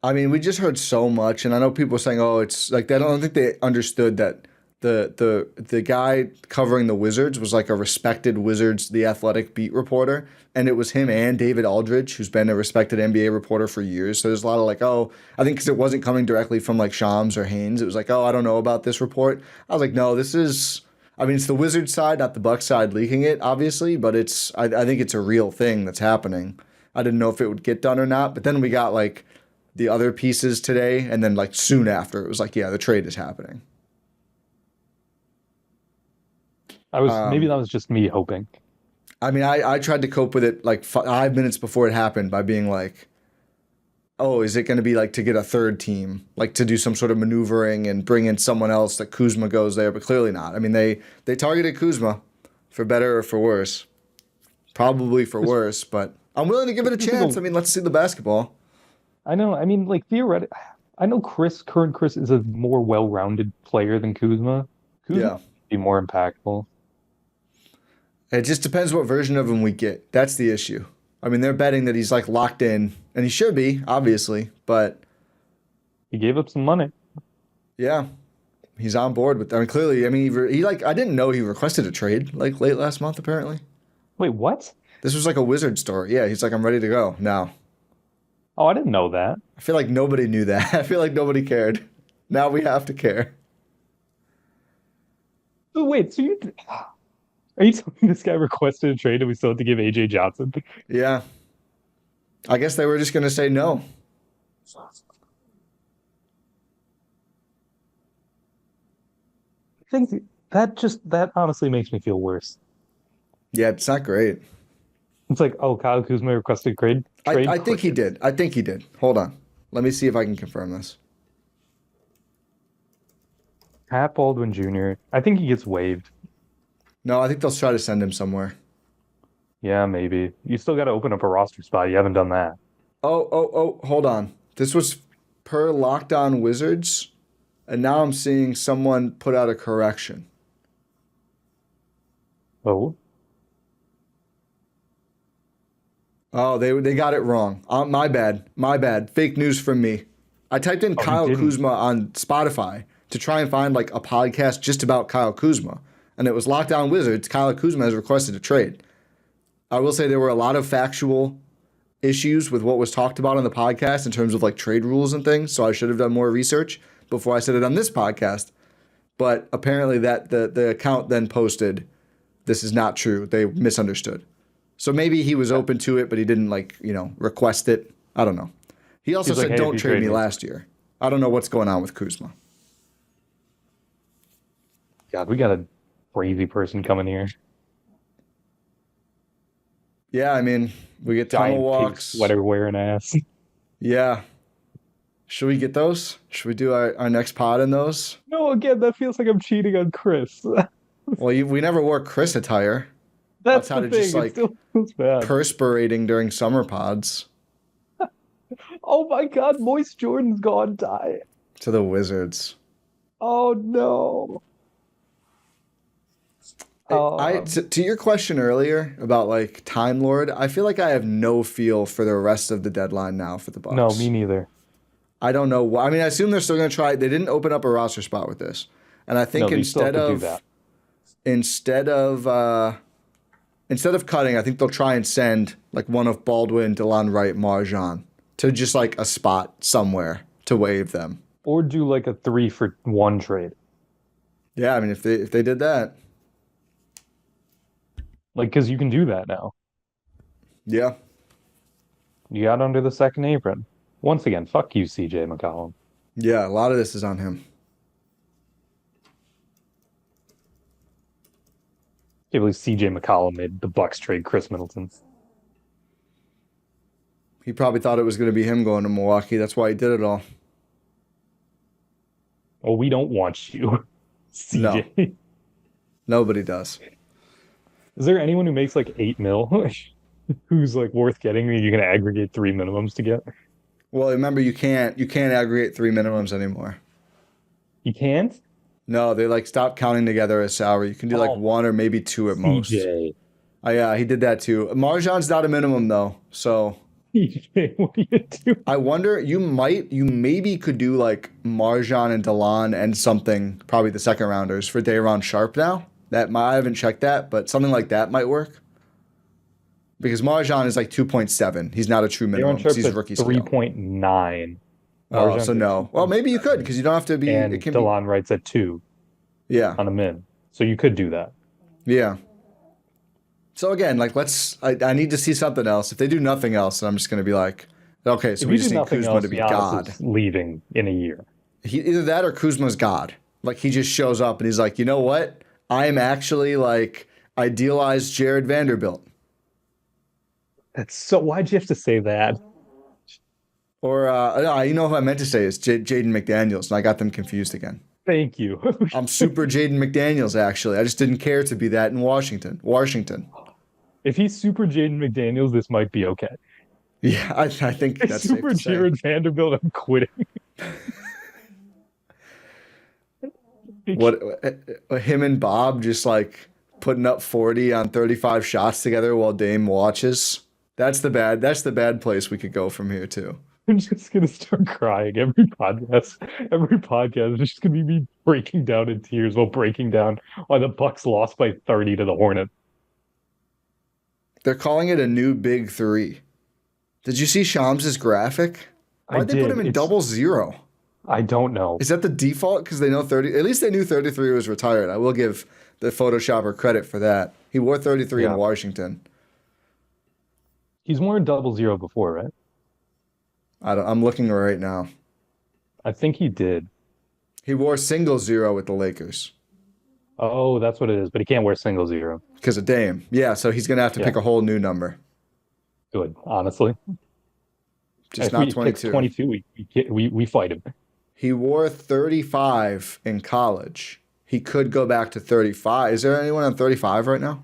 I mean, we just heard so much, and I know people saying, "Oh, it's like they don't think they understood that the guy covering the Wizards was like a respected Wizards The Athletic beat reporter, and it was him and David Aldridge, who's been a respected NBA reporter for years. So there's a lot of like, oh, I think because it wasn't coming directly from like Shams or Haynes, it was like, oh, I don't know about this report. I was like, no, this is. I mean, it's the Wizards side, not the Bucks side, leaking it, obviously, but it's. I think it's a real thing that's happening. I didn't know if it would get done or not, but then we got like the other pieces today, and then like soon after, it was like, yeah, the trade is happening. Maybe that was just me hoping. I mean, I tried to cope with it like 5 minutes before it happened by being like, oh, is it going to be like to get a third team, like to do some sort of maneuvering and bring in someone else that Kuzma goes there, but clearly not. I mean, they targeted Kuzma for better or for worse. Probably for worse, but I'm willing to give it a chance. I mean, let's see the basketball. I know. I mean, like theoretically, I know current Chris is a more well-rounded player than Kuzma. Kuzma Yeah. would be more impactful. It just depends what version of him we get. That's the issue. I mean, they're betting that he's like locked in, and he should be, obviously, but He gave up some money. yeah, he's on board with. I mean, clearly, I mean, he like I didn't know he requested a trade like late last month. Apparently, Wait, what? this was like a Wizard story. Yeah, he's like, I'm ready to go now. Oh, I didn't know that. I feel like nobody knew that. I feel like nobody cared. Now we have to care. Oh, wait, so are you telling me this guy requested a trade and we still have to give AJ Johnson? Yeah. I guess they were just going to say no. I think that honestly makes me feel worse. Yeah, it's not great. It's like, oh, Kyle Kuzma requested trade. I think he did. I think he did. Hold on. Let me see if I can confirm this. Pat Baldwin Jr. I think he gets waived. No, I think they'll try to send him somewhere. Yeah, maybe. You still got to open up a roster spot. You haven't done that. Oh, hold on. This was per Locked On Wizards, and now I'm seeing someone put out a correction. Oh, Oh, they got it wrong. My bad. My bad. Fake news from me. I typed in Kyle Kuzma on Spotify to try and find like a podcast just about Kyle Kuzma, and it was Locked On Wizards. Kyle Kuzma has requested a trade. I will say there were a lot of factual issues with what was talked about on the podcast in terms of like trade rules and things, so I should have done more research before I said it on this podcast. But apparently that the account then posted, this is not true. They misunderstood. So maybe he was open to it, but he didn't request it. I don't know. He also said, hey, don't trade me last year. I don't know what's going on with Kuzma. God, we got a crazy person coming here. Yeah, I mean, we get tunnel walks. Sweater wearing ass. Yeah. Should we get those? Should we do our next pod in those? No, again, that feels like I'm cheating on Chris. Well, we never wore Chris attire. That's the outside of thing. just like it still feels bad. perspirating during summer pods Oh my God, Moist Jordan's gone die. to the Wizards. Oh no. To your question earlier about like Time Lord, I feel like I have no feel for the rest of the deadline now for the Bucks. No, me neither. I don't know. I mean, I assume they're still going to try. They didn't open up a roster spot with this, and I think instead of cutting, I think they'll try and send like one of Baldwin, DeLon Wright, Marjan to just like a spot somewhere to waive them, or do like a 3-for-1 trade. Yeah, I mean, if they did that, like because you can do that now. Yeah, you got under the second apron. Once again, fuck you, CJ McCollum. Yeah, a lot of this is on him. I believe CJ McCollum made the Bucks trade Khris Middleton. He probably thought it was going to be him going to Milwaukee. That's why he did it all. Oh, we don't want you, CJ. No. Nobody does. Is there anyone who makes like $8 million who's like worth getting that you can aggregate 3 minimums to get? Well, remember you can't aggregate 3 minimums anymore. You can't? No, they like stop counting together as salary. You can do like 1 or maybe 2 at most. CJ. Yeah, he did that too. Marjan's not a minimum though, so CJ, what do you do? I wonder. You maybe could do like Marjan and DeLon and something, probably the second rounders for Day'Ron Sharpe now. I haven't checked that, but something like that might work. Because Marjan is like 2.7. He's not a true minimum. He's a rookie 3.9. Oh, so no. Well, maybe you could because you don't have to be. And DeLon Wright's at 2. Yeah. On a min. So you could do that. Yeah. So again, like I need to see something else. If they do nothing else, then I'm just going to be like, okay, so we just need Kuzma to be God. Leaving in a year. Either that or Kuzma's God. Like he just shows up and he's like, you know what? I am actually like idealized Jared Vanderbilt. That's so. Why'd you have to say that? Or you know who I meant to say is Jaden McDaniels, and I got them confused again. Thank you. I'm super Jaden McDaniels, actually. I just didn't care to be that in Washington. If he's super Jaden McDaniels, this might be okay. Yeah, I think that's super safe to Jared Vanderbilt. I'm quitting. What him and Bob just like putting up 40 on 35 shots together while Dame watches. That's the bad place we could go from here too. I'm just gonna start crying every podcast. Every podcast is just gonna be me breaking down in tears while breaking down why the Bucks lost by 30 to the Hornets. They're calling it a new big 3. Did you see Shams' graphic? Why'd they put him in 0-0? I don't know. Is that the default? Because they know 30. At least they knew 33 was retired. I will give the Photoshopper credit for that. He wore 33 in Washington. He's worn 00 before, right? I'm looking right now. I think he did. He wore 0 with the Lakers. Oh, that's what it is. But he can't wear 00. Because of Dame. Yeah, so he's going to have to pick a whole new number. Good, honestly. Just if not he 22. Picks 22, we fight him. He wore 35 in college. He could go back to 35. Is there anyone on 35 right now?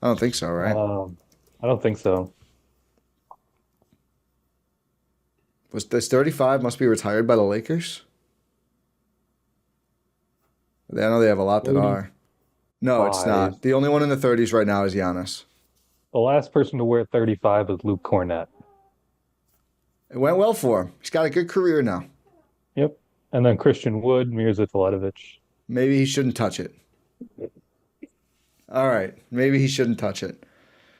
I don't think so, right? I don't think so. Was this 35 must be retired by the Lakers? I know they have a lot that are. No, it's not. The only one in the 30s right now is Giannis. The last person to wear 35 was Luke Cornett. It went well for him. He's got a good career now. Yep. And then Christian Wood, Mirza Teletovic. Maybe he shouldn't touch it. All right. Maybe he shouldn't touch it.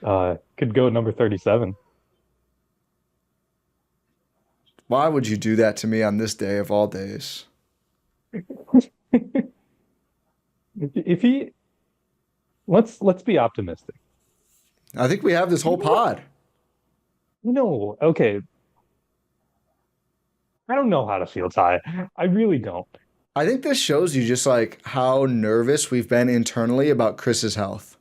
Could go number 37. Why would you do that to me on this day of all days? If he let's be optimistic. I think we have this whole pod. No, okay. I don't know how to feel, Ty. I really don't. I think this shows you just like how nervous we've been internally about Chris's health.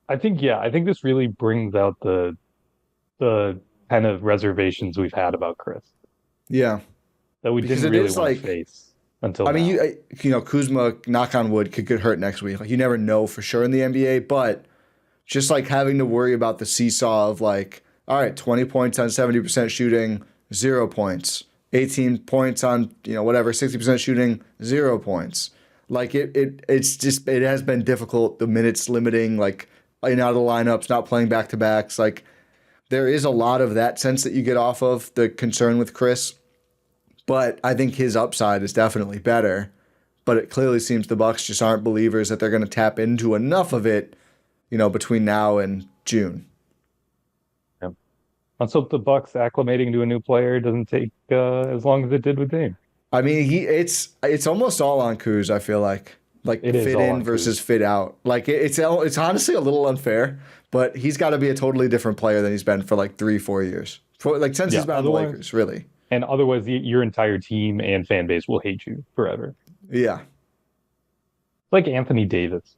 I think this really brings out the kind of reservations we've had about Khris. Yeah. That we didn't really want to face until now. You know, Kuzma, knock on wood, could get hurt next week. Like, you never know for sure in the NBA, but just like having to worry about the seesaw of like, all right, 20 points on 70% shooting, 0 points. 18 points on, whatever, 60% shooting, 0 points. Like it has been difficult. The minutes limiting, like in and out of the lineups, not playing back-to-backs. Like there is a lot of that sense that you get off of the concern with Khris. But I think his upside is definitely better. But it clearly seems the Bucks just aren't believers that they're going to tap into enough of it, between now and June. Yep. Let's hope the Bucks acclimating to a new player doesn't take as long as it did with Dame. I mean, it's almost all on Kuz, I feel like it fit in versus fit out. Like it's honestly a little unfair, but he's got to be a totally different player than he's been for like 3-4 years. Since he's been on the Lakers, really. And otherwise, your entire team and fan base will hate you forever. Yeah. Like Anthony Davis.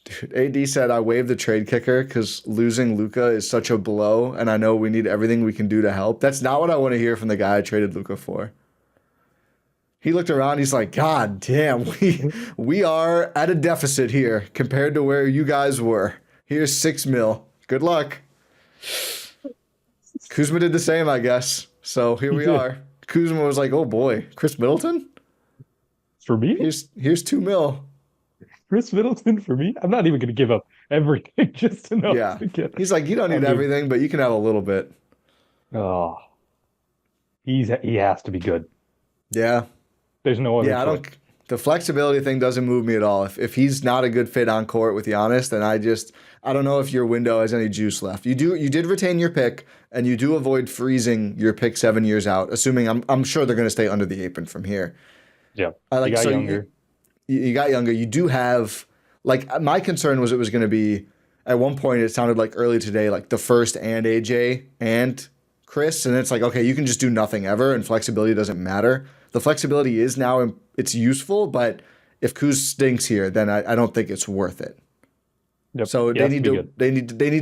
Dude, AD said, I waved the trade kicker because losing Luka is such a blow, and I know we need everything we can do to help. That's not what I want to hear from the guy I traded Luka for. He looked around, he's like, God damn, we are at a deficit here compared to where you guys were. Here's $6 million. Good luck. Kuzma did the same, I guess. So here we are. Kuzma was like, oh boy, Khris Middleton? For me? Here's $2 million. Khris Middleton for me? I'm not even going to give up everything just to know. Yeah. He's like, you don't need everything, but you can have a little bit. Oh. He has to be good. Yeah. There's no other choice. The flexibility thing doesn't move me at all. If he's not a good fit on court with Giannis, then I don't know if your window has any juice left. You did retain your pick, and you do avoid freezing your pick 7 years out, assuming I'm sure they're going to stay under the apron from here. Yeah. You got younger. You got younger. You do have, like, my concern was it was going to be, at one point it sounded like early today, like the first and AJ and Khris, and it's like, okay, you can just do nothing ever, and flexibility doesn't matter. The flexibility is now, it's useful, but if Kuz stinks here, then I don't think it's worth it. Yep. So they need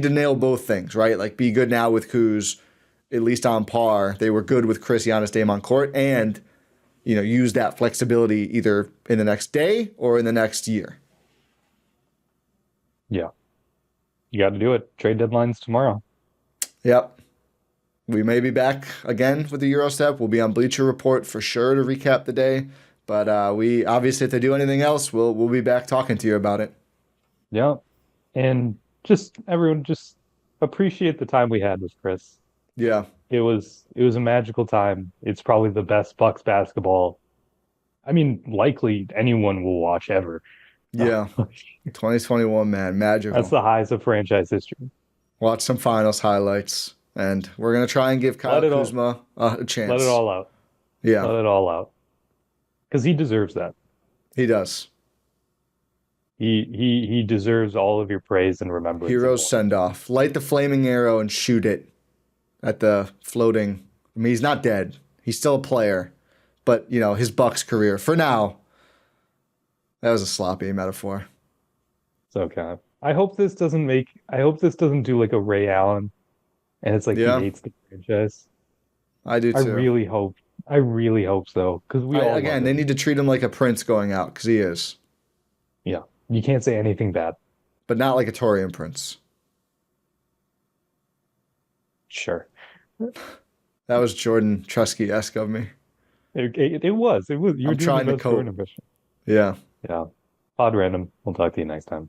to nail both things, right? Like be good now with Kuz, at least on par. They were good with Khris, Giannis, Dame on court, and use that flexibility either in the next day or in the next year. Yeah. You got to do it. Trade deadline's tomorrow. Yep. We may be back again with the Eurostep. We'll be on Bleacher Report for sure to recap the day. But we obviously, if they do anything else, we'll be back talking to you about it. Yeah. And everyone just appreciate the time we had with Khris. Yeah. It was a magical time. It's probably the best Bucks basketball. I mean, likely anyone will watch ever. Yeah. 2021, man. Magical. That's the highs of franchise history. Watch some finals highlights. And we're going to try and give Kyle Kuzma a chance. Let it all out. Yeah. Let it all out. Because he deserves that. He does. He deserves all of your praise and remembrance and Hero's more. send off. Light the flaming arrow and shoot it at the floating. I mean, he's not dead. He's still a player, but his Bucks career for now. That was a sloppy metaphor. It's okay. I hope this doesn't do like a Ray Allen, and it's like he Yeah, hates the franchise. I do I too. really hope. I really hope so, because we all love Again, they him. need to treat him like a prince going out because he is, Yeah, you can't say anything bad. but not like a Torian prince. Sure. That was Jordan Trusky-esque of me. It was. It was. You were I'm doing the trying to best Jordan cope. impression. Yeah. Yeah. Pod random. We'll talk to you next time.